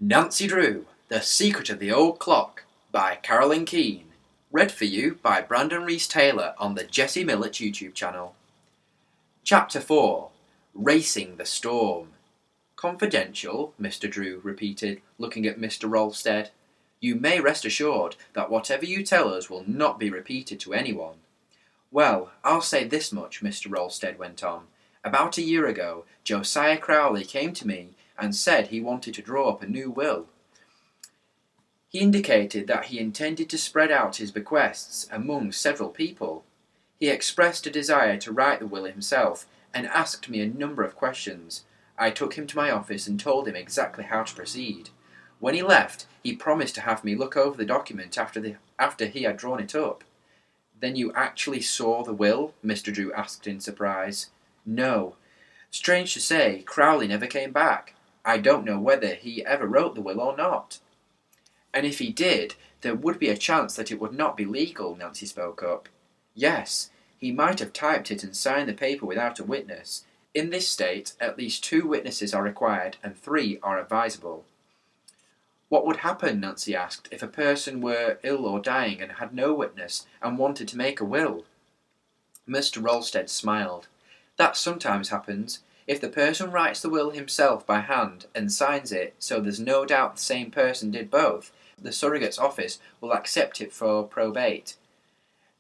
Nancy Drew, The Secret of the Old Clock by Carolyn Keene. Read for you by Brandon Rees-Taylor on the Jesse Millette YouTube channel. Chapter 4. Racing the Storm. Confidential, Mr. Drew repeated, looking at Mr. Rolstead. You may rest assured that whatever you tell us will not be repeated to anyone. Well, I'll say this much, Mr. Rolstead went on. About a year ago, Josiah Crowley came to me and said he wanted to draw up a new will. He indicated that he intended to spread out his bequests among several people. He expressed a desire to write the will himself and asked me a number of questions. I took him to my office and told him exactly how to proceed. When he left, he promised to have me look over the document after he had drawn it up. Then you actually saw the will? Mr. Drew asked in surprise. No. Strange to say, Crowley never came back. I don't know whether he ever wrote the will or not. And if he did, there would be a chance that it would not be legal, Nancy spoke up. Yes, he might have typed it and signed the paper without a witness. In this state, at least 2 witnesses are required and 3 are advisable. What would happen, Nancy asked, if a person were ill or dying and had no witness and wanted to make a will? Mr. Rolstead smiled. That sometimes happens. If the person writes the will himself by hand and signs it so there's no doubt the same person did both, the surrogate's office will accept it for probate.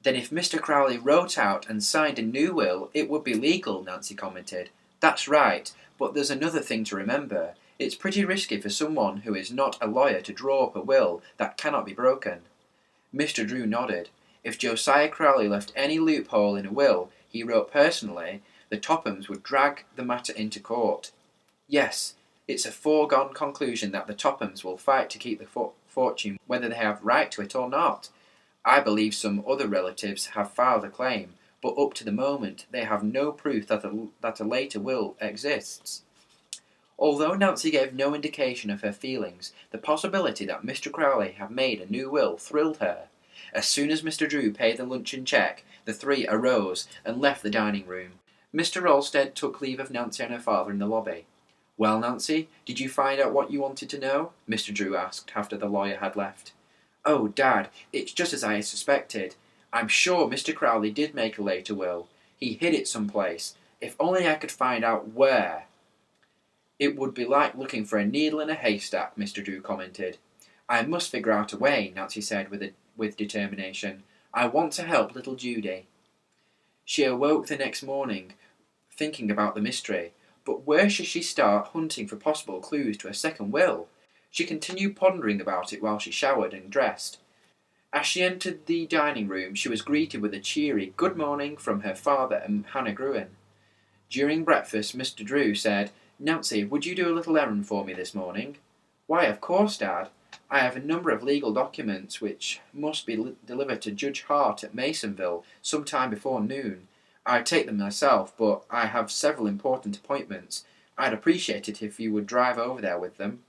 Then if Mr. Crowley wrote out and signed a new will, it would be legal, Nancy commented. That's right, but there's another thing to remember. It's pretty risky for someone who is not a lawyer to draw up a will that cannot be broken. Mr. Drew nodded. If Josiah Crowley left any loophole in a will he wrote personally, the Tophams would drag the matter into court. Yes, it's a foregone conclusion that the Tophams will fight to keep the fortune whether they have right to it or not. I believe some other relatives have filed a claim, but up to the moment they have no proof that a later will exists. Although Nancy gave no indication of her feelings, the possibility that Mr. Crowley had made a new will thrilled her. As soon as Mr. Drew paid the luncheon cheque, the 3 arose and left the dining room. Mr. Rolstead took leave of Nancy and her father in the lobby. Well, Nancy, did you find out what you wanted to know? Mr. Drew asked after the lawyer had left. Oh, Dad, it's just as I suspected. I'm sure Mr. Crowley did make a later will. He hid it someplace. If only I could find out where. It would be like looking for a needle in a haystack, Mr. Drew commented. I must figure out a way, Nancy said with determination. I want to help little Judy. She awoke the next morning, thinking about the mystery, but where should she start hunting for possible clues to a second will? She continued pondering about it while she showered and dressed. As she entered the dining room, she was greeted with a cheery good morning from her father and Hannah Gruen. During breakfast, Mr. Drew said, Nancy, would you do a little errand for me this morning? Why, of course, Dad. I have a number of legal documents which must be delivered to Judge Hart at Masonville some time before noon. I'd take them myself, but I have several important appointments. I'd appreciate it if you would drive over there with them.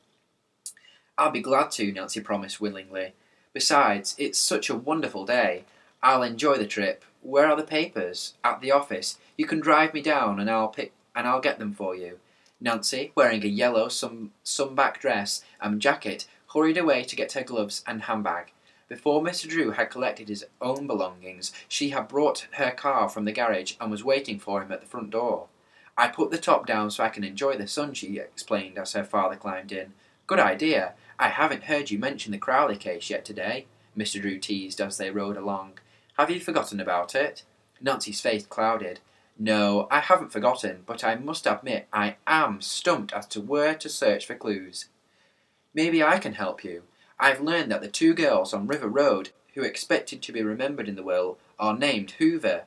I'll be glad to, Nancy promised willingly. Besides, it's such a wonderful day. I'll enjoy the trip. Where are the papers? At the office. You can drive me down and I'll get them for you. Nancy, wearing a yellow sunback dress and jacket, hurried away to get her gloves and handbag. Before Mr. Drew had collected his own belongings, she had brought her car from the garage and was waiting for him at the front door. I put the top down so I can enjoy the sun, she explained as her father climbed in. Good idea. I haven't heard you mention the Crowley case yet today, Mr. Drew teased as they rode along. Have you forgotten about it? Nancy's face clouded. No, I haven't forgotten, but I must admit I am stumped as to where to search for clues. Maybe I can help you. I've learned that the 2 girls on River Road who expected to be remembered in the will are named Hoover.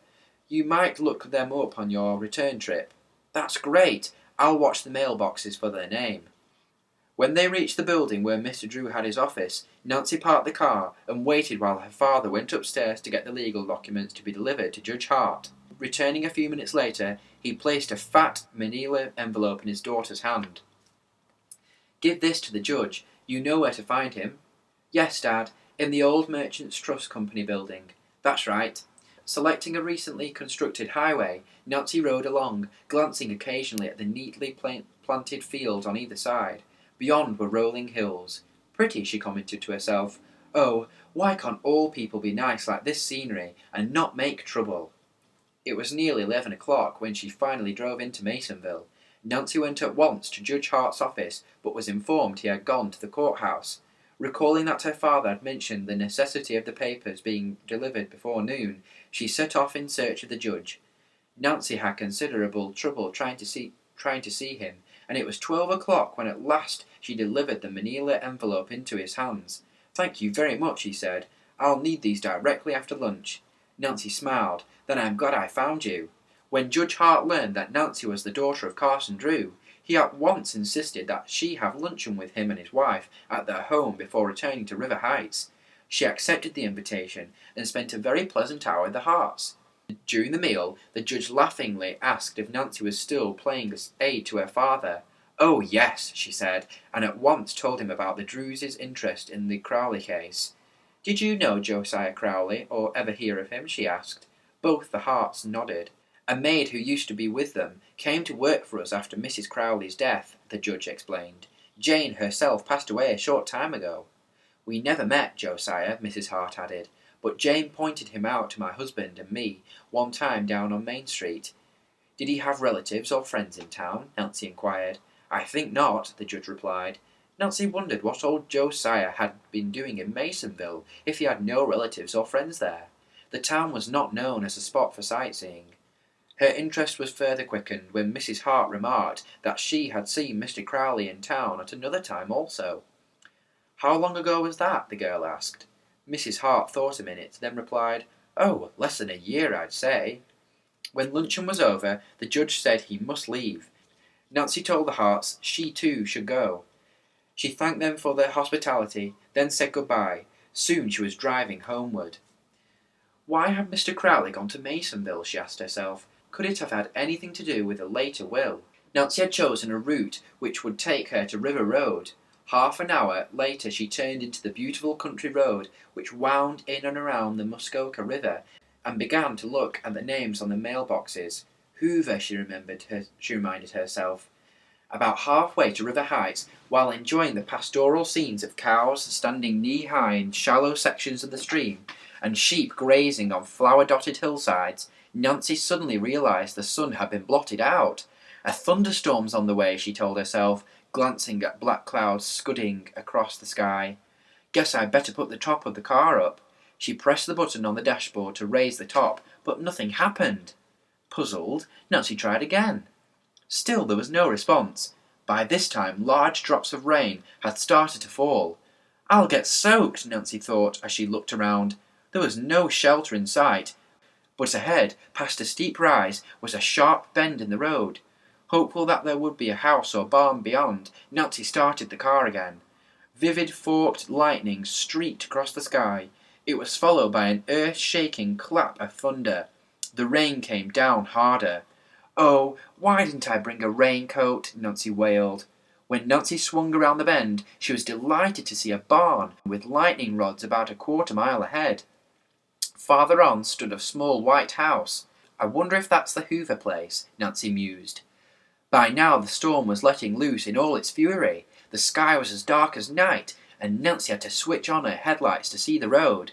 You might look them up on your return trip. That's great. I'll watch the mailboxes for their name. When they reached the building where Mr. Drew had his office, Nancy parked the car and waited while her father went upstairs to get the legal documents to be delivered to Judge Hart. Returning a few minutes later, he placed a fat manila envelope in his daughter's hand. Give this to the judge. You know where to find him. Yes, Dad, in the old Merchants Trust Company building. That's right. Selecting a recently constructed highway, Nancy rode along, glancing occasionally at the neatly planted fields on either side. Beyond were rolling hills. Pretty, she commented to herself. Oh, why can't all people be nice like this scenery and not make trouble? It was nearly 11 o'clock when she finally drove into Masonville. Nancy went at once to Judge Hart's office, but was informed he had gone to the courthouse. Recalling that her father had mentioned the necessity of the papers being delivered before noon, she set off in search of the judge. Nancy had considerable trouble trying to see him, and it was 12 o'clock when at last she delivered the manila envelope into his hands. "Thank you very much," he said. "I'll need these directly after lunch." Nancy smiled. "Then I'm glad I found you." When Judge Hart learned that Nancy was the daughter of Carson Drew, he at once insisted that she have luncheon with him and his wife at their home before returning to River Heights. She accepted the invitation and spent a very pleasant hour with the Harts. During the meal, the judge laughingly asked if Nancy was still playing aid to her father. "Oh, yes," she said, and at once told him about the Drews' interest in the Crowley case. "Did you know Josiah Crowley, or ever hear of him?" she asked. Both the Harts nodded. "A maid who used to be with them came to work for us after Mrs. Crowley's death," the judge explained. "Jane herself passed away a short time ago." "We never met Josiah," Mrs. Hart added, "but Jane pointed him out to my husband and me one time down on Main Street." "Did he have relatives or friends in town?" Nancy inquired. "I think not," the judge replied. Nancy wondered what old Josiah had been doing in Masonville if he had no relatives or friends there. The town was not known as a spot for sightseeing. Her interest was further quickened when Mrs. Hart remarked that she had seen Mr. Crowley in town at another time also. "How long ago was that?" the girl asked. Mrs. Hart thought a minute, then replied, "Oh, less than a year, I'd say." When luncheon was over, the judge said he must leave. Nancy told the Harts she too should go. She thanked them for their hospitality, then said goodbye. Soon she was driving homeward. Why had Mr. Crowley gone to Masonville, she asked herself. Could it have had anything to do with a later will? Nancy had chosen a route which would take her to River Road. Half an hour later she turned into the beautiful country road which wound in and around the Muskoka River, and began to look at the names on the mailboxes. Hoover, she reminded herself. About halfway to River Heights, while enjoying the pastoral scenes of cows standing knee-high in shallow sections of the stream, and sheep grazing on flower-dotted hillsides, Nancy suddenly realized the sun had been blotted out. "A thunderstorm's on the way," she told herself, glancing at black clouds scudding across the sky. "Guess I'd better put the top of the car up." She pressed the button on the dashboard to raise the top, but nothing happened. Puzzled, Nancy tried again. Still there was no response. By this time large drops of rain had started to fall. "I'll get soaked," Nancy thought as she looked around. There was no shelter in sight, but ahead, past a steep rise, was a sharp bend in the road. Hopeful that there would be a house or barn beyond, Nancy started the car again. Vivid forked lightning streaked across the sky. It was followed by an earth-shaking clap of thunder. The rain came down harder. "Oh, why didn't I bring a raincoat?" Nancy wailed. When Nancy swung around the bend, she was delighted to see a barn with lightning rods about a quarter-mile ahead. Farther on stood a small white house. "I wonder if that's the Hoover place," Nancy mused. By now the storm was letting loose in all its fury. The sky was as dark as night, and Nancy had to switch on her headlights to see the road.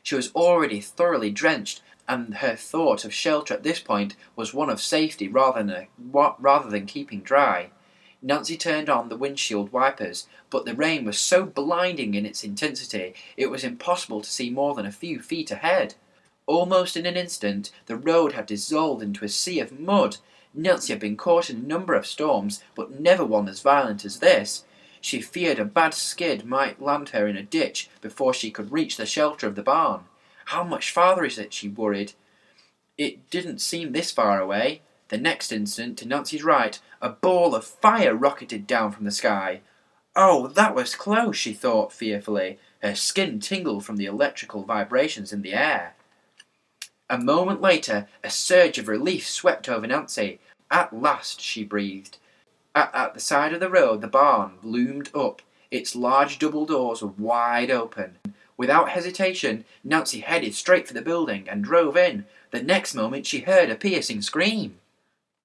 She was already thoroughly drenched, and her thought of shelter at this point was one of safety rather than keeping dry. Nancy turned on the windshield wipers, but the rain was so blinding in its intensity it was impossible to see more than a few feet ahead. Almost in an instant the road had dissolved into a sea of mud. Nancy had been caught in a number of storms, but never one as violent as this. She feared a bad skid might land her in a ditch before she could reach the shelter of the barn. "How much farther is it?" she worried. It didn't seem this far away. The next instant, to Nancy's right, a ball of fire rocketed down from the sky. "Oh, that was close," she thought fearfully. Her skin tingled from the electrical vibrations in the air. A moment later, a surge of relief swept over Nancy. "At last," she breathed. At the side of the road, the barn loomed up. Its large double doors were wide open. Without hesitation, Nancy headed straight for the building and drove in. The next moment she heard a piercing scream.